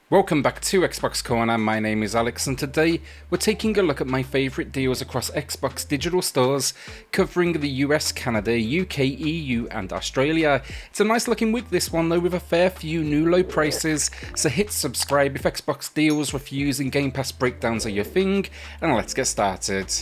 Welcome back to XboxCorner, my name is Alex and today we're taking a look at my favourite deals across Xbox digital stores covering the US, Canada, UK, EU and Australia. It's a nice looking week this one though, with a fair few new low prices, so hit subscribe if Xbox deals, reviews and Game Pass breakdowns are your thing, and let's get started.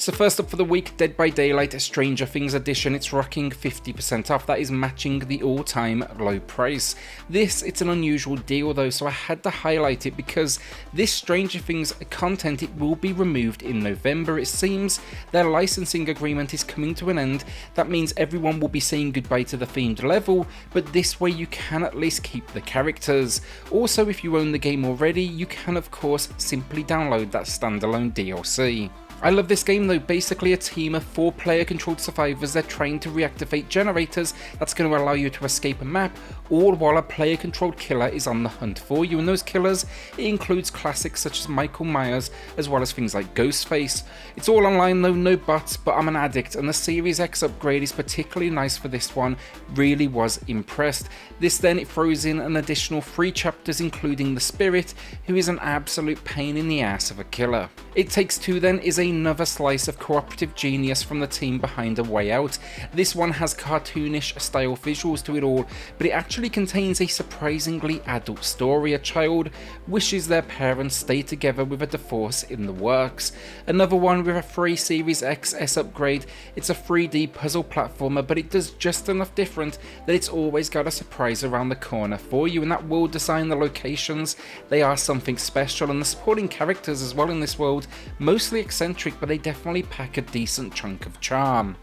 So first up for the week, Dead by Daylight Stranger Things Edition. It's rocking 50% off. That is matching the all-time low price. It's an unusual deal though, so I had to highlight it because this Stranger Things content, it will be removed in November. It seems their licensing agreement is coming to an end. That means everyone will be saying goodbye to the themed level, but this way you can at least keep the characters. Also, if you own the game already, you can of course simply download that standalone DLC. I love this game though. Basically a team of 4 player controlled survivors. They're trying to reactivate generators that's going to allow you to escape a map, all while a player controlled killer is on the hunt for you. And those killers, it includes classics such as Michael Myers as well as things like Ghostface. It's all online though, no bots, but I'm an addict and the Series X upgrade is particularly nice for this one. Really was impressed. This then, it throws in an additional 3 chapters including the Spirit, who is an absolute pain in the ass of a killer. It Takes Two then is another slice of cooperative genius from the team behind A Way Out. This one has cartoonish style visuals to it all, but it actually contains a surprisingly adult story. A child wishes their parents stay together with a divorce in the works. Another one with a free Series XS upgrade. It's a 3D puzzle platformer, but it does just enough different that it's always got a surprise around the corner for you, and that world design, the locations, they are something special, and the supporting characters as well in this world, mostly eccentric, but they definitely pack a decent chunk of charm.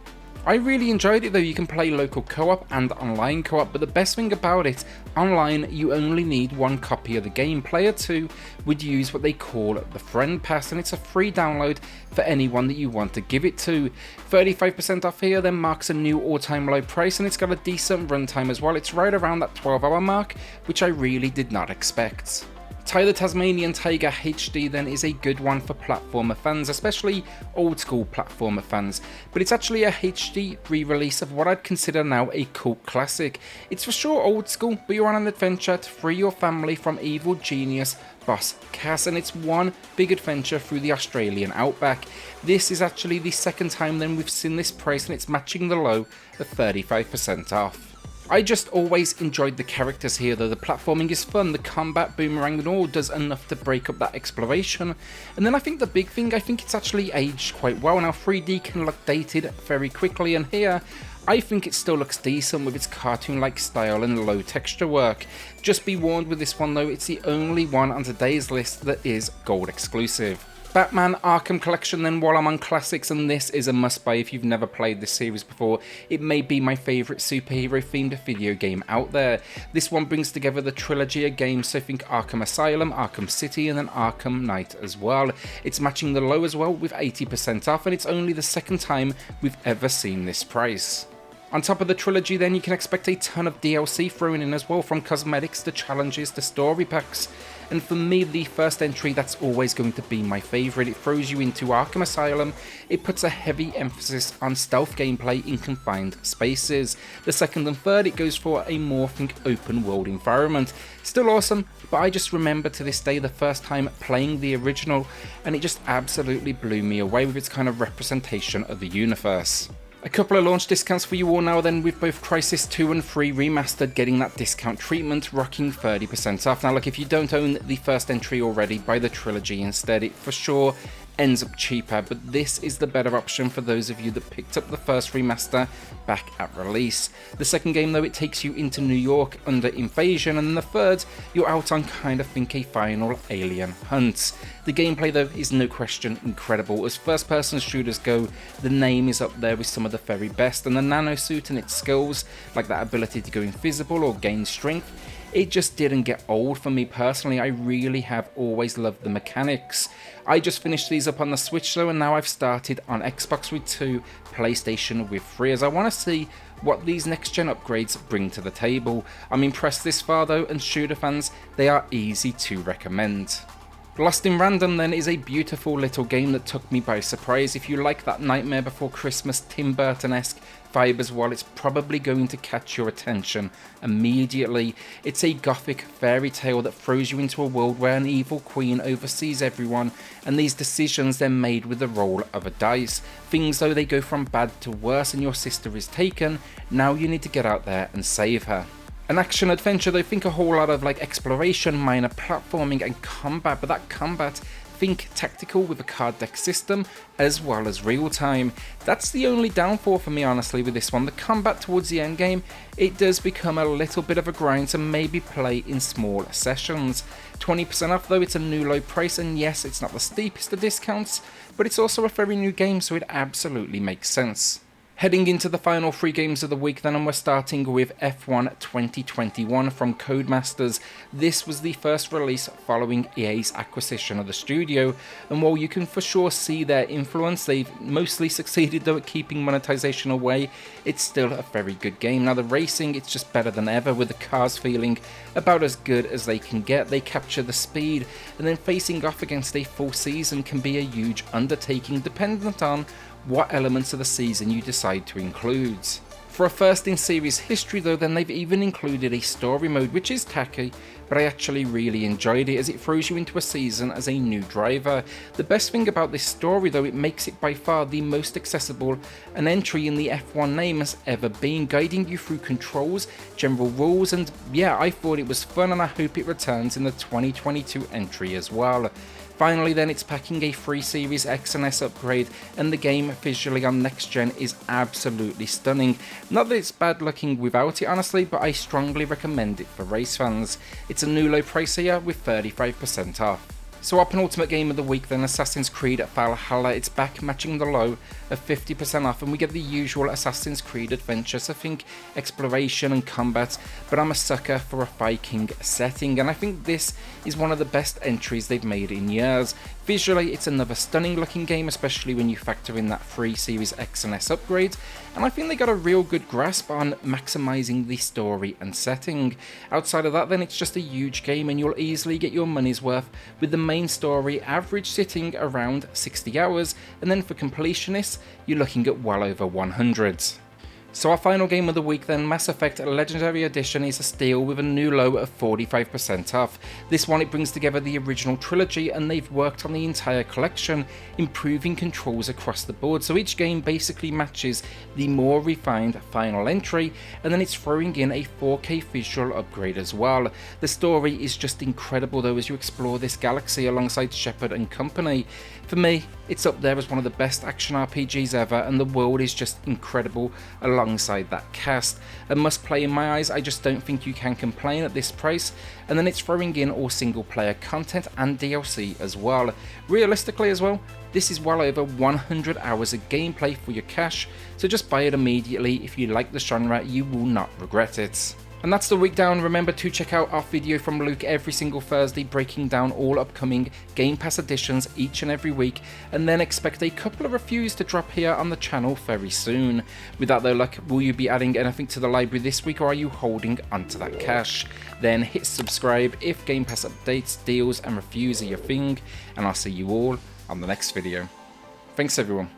I really enjoyed it though. You can play local co-op and online co-op, but the best thing about it, online you only need 1 copy of the game. Player 2 would use what they call the Friend Pass, and it's a free download for anyone that you want to give it to. 35% off here then marks a new all-time low price, and it's got a decent runtime as well. It's right around that 12-hour mark, which I really did not expect. The Tasmanian Tiger HD then is a good one for platformer fans, especially old school platformer fans, but it's actually a HD re-release of what I'd consider now a cult classic. It's for sure old school, but you're on an adventure to free your family from evil genius boss Cass, and it's one big adventure through the Australian outback. This is actually the second time then we've seen this price, and it's matching the low of 35% off. I just always enjoyed the characters here though. The platforming is fun, the combat, boomerang and all does enough to break up that exploration. And then I think the big thing, I think it's actually aged quite well. Now 3D can look dated very quickly, and here I think it still looks decent with its cartoon-like style and low texture work. Just be warned with this one though, it's the only one on today's list that is gold exclusive. Batman Arkham Collection then, while I'm on classics, and this is a must buy if you've never played this series before. It may be my favourite superhero themed video game out there. This one brings together the trilogy of games, so think Arkham Asylum, Arkham City and then Arkham Knight as well. It's matching the low as well with 80% off, and it's only the second time we've ever seen this price. On top of the trilogy then, you can expect a ton of DLC thrown in as well, from cosmetics to challenges to story packs. And for me, the first entry, that's always going to be my favourite. It throws you into Arkham Asylum. It puts a heavy emphasis on stealth gameplay in confined spaces. The second and third, it goes for a morphing open world environment. Still awesome, but I just remember to this day the first time playing the original, and it just absolutely blew me away with its kind of representation of the universe. A couple of launch discounts for you all now then, with both Crysis 2 and 3 Remastered getting that discount treatment, rocking 30% off. Now look, if you don't own the first entry already, buy the trilogy instead. It for sure ends up cheaper, but this is the better option for those of you that picked up the first remaster back at release. The second game though, it takes you into New York under invasion, and the third, you're out on kind of think a final alien hunt. The gameplay though is no question incredible. As first person shooters go, the name is up there with some of the very best, and the nanosuit and its skills, like that ability to go invisible or gain strength, it just didn't get old for me personally. I really have always loved the mechanics. I just finished these up on the Switch though, and now I've started on Xbox with 2, PlayStation with 3, as I want to see what these next gen upgrades bring to the table. I'm impressed this far though, and shooter fans, they are easy to recommend. Lost in Random then is a beautiful little game that took me by surprise. If you like that Nightmare Before Christmas Tim Burton-esque vibe as well, it's probably going to catch your attention immediately. It's a gothic fairy tale that throws you into a world where an evil queen oversees everyone, and these decisions they're made with the roll of a dice. Things though, they go from bad to worse and your sister is taken. Now you need to get out there and save her. An action adventure though, think a whole lot of like exploration, minor platforming and combat, but that combat, think tactical with a card deck system as well as real time. That's the only downfall for me honestly with this one. The combat towards the end game, it does become a little bit of a grind, so maybe play in small sessions. 20% off though, it's a new low price, and yes, it's not the steepest of discounts, but it's also a very new game, so it absolutely makes sense. Heading into the final 3 games of the week then, and we're starting with F1 2021 from Codemasters. This was the first release following EA's acquisition of the studio, and while you can for sure see their influence, they've mostly succeeded though at keeping monetization away, it's still a very good game. Now the racing, it's just better than ever, with the cars feeling about as good as they can get. They capture the speed, and then facing off against a full season can be a huge undertaking dependent on what elements of the season you decide to include. For a first in series history though, then they've even included a story mode, which is tacky, but I actually really enjoyed it as it throws you into a season as a new driver. The best thing about this story though, it makes it by far the most accessible an entry in the F1 name has ever been, guiding you through controls, general rules, and yeah, I thought it was fun, and I hope it returns in the 2022 entry as well. Finally then, it's packing a free Series X and S upgrade, and the game visually on next gen is absolutely stunning. Not that it's bad looking without it honestly, but I strongly recommend it for race fans. It's a new low price here with 35% off. So our penultimate game of the week then, Assassin's Creed Valhalla. It's back matching the low of 50% off, and we get the usual Assassin's Creed adventure, so think exploration and combat, but I'm a sucker for a Viking setting, and I think this is one of the best entries they've made in years. Visually, it's another stunning looking game, especially when you factor in that free Series X and S upgrade, and I think they got a real good grasp on maximising the story and setting. Outside of that then, it's just a huge game, and you'll easily get your money's worth, with the main story average sitting around 60 hours, and then for completionists, you're looking at well over 100. So our final game of the week then, Mass Effect Legendary Edition, is a steal with a new low of 45% off. This one, it brings together the original trilogy, and they've worked on the entire collection, improving controls across the board, so each game basically matches the more refined final entry, and then it's throwing in a 4K visual upgrade as well. The story is just incredible though as you explore this galaxy alongside Shepard and company. For me, it's up there as one of the best action RPGs ever, and the world is just incredible alongside that cast. A must play in my eyes, I just don't think you can complain at this price, and then it's throwing in all single player content and DLC as well. Realistically as well, this is well over 100 hours of gameplay for your cash, so just buy it immediately. If you like the genre, you will not regret it. And that's the week down. Remember to check out our video from Luke every single Thursday, breaking down all upcoming Game Pass editions each and every week, and then expect a couple of reviews to drop here on the channel very soon. With that though, luck, will you be adding anything to the library this week, or are you holding onto that cash? Then hit subscribe if Game Pass updates, deals and reviews are your thing, and I'll see you all on the next video. Thanks everyone.